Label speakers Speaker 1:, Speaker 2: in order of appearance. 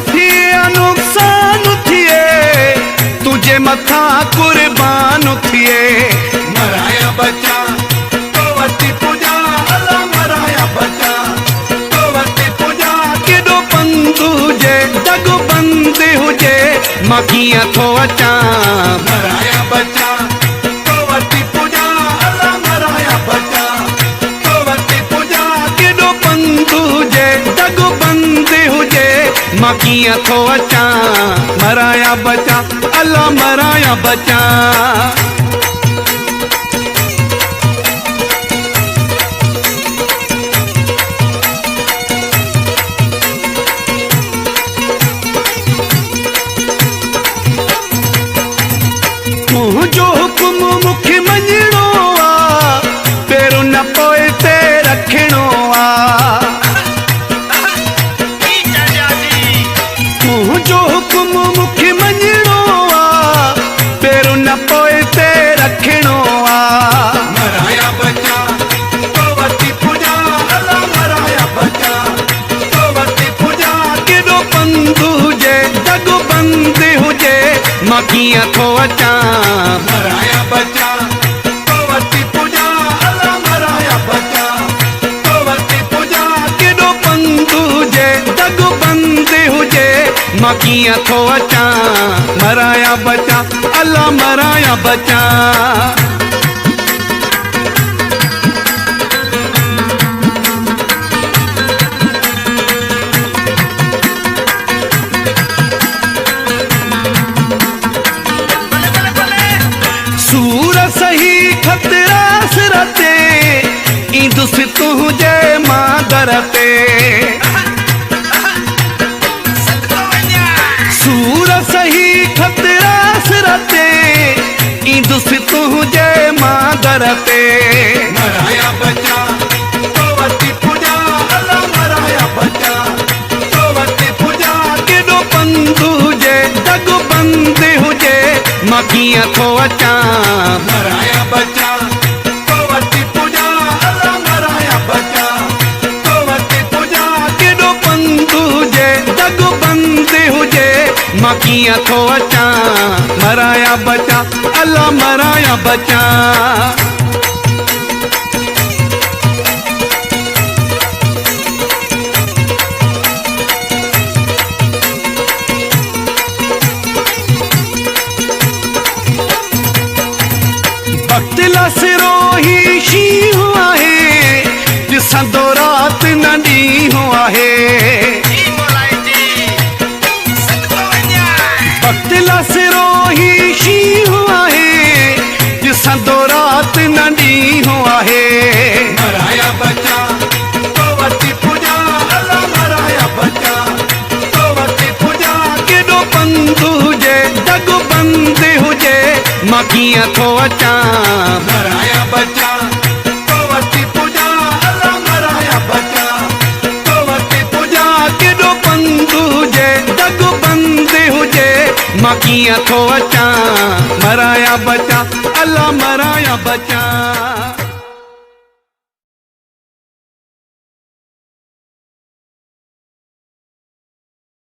Speaker 1: थिए नुक़सान थिए तुझे मथा कुर्बान थिए मराया बचा तो वती पूजा अल्लाह मराया बचा तो वती पूजा केॾो पंध हुजे जग बंद हुजे मां कीअं थो अचां मराया बचा तो वती पूजा अल्लाह मराया बचा तो वती पूजा केॾो पंध हुजे जग बंद हुजे मां कीअं थो अचां मराया बचा अल्लाह मराया बचा तुंहिंजो हुकुम मूंखे मञिणो आहे पहिरियों न पोइ ते रखिणो आहे तुंहिंजो हुकुम मूंखे मञिणो आहे पहिरियों न पोइ ते रखिणो आहे मराया बचा तो वती पूजा अल्लाह मराया बचा तो वती पूजा केॾो पंध हुजे जग बंद हुजे मां कीअं थो अचां मराया बचा तो वती पूजा अल्लाह मराया बचा तो वती पूजा केॾो पंध हुजे जग बंद हुजे मां कीअं थो अचां मराया बचा अल्लाह मराया बचा सूर सही खतरा सिरते ईंदुस तुंहिंजे मादर ते सूर सही खतरा सिरते ईंदुस तुंहिंजे मादर ते मराया बचा तो वती पूजा अल्लाह मराया बचा तो वती पूजा केॾो पंध हुजे जग बंद हुजे मां कीअं थो अचां मराया बचा तो वती पूजा अल्लाह मराया बचा तो वती पूजा केॾो पंध हुजे जग बंद हुजे मां कीअं थो अचां मराया बचा अल्लाह मराया बचा सिरो ही शींहुं आहे ॾिसंदो राति न ॾींहुं आहे वक़्तु सिरो ही शींहुं आहे ॾिसंदो राति न ॾींहुं आहे मराया बचा तो वती पूजा अल्लाह मराया बचा तो वती पूजा केॾो पंध हुजे जग बंद हुजे मां कीअं थो अचां मराया बचा तो वती पूजा अल्लाह मराया बचा तो वती पूजा केॾो पंध हुजे जग बंद हुजे मां कीअं थो अचां मराया बचा अल्लाह मराया बचा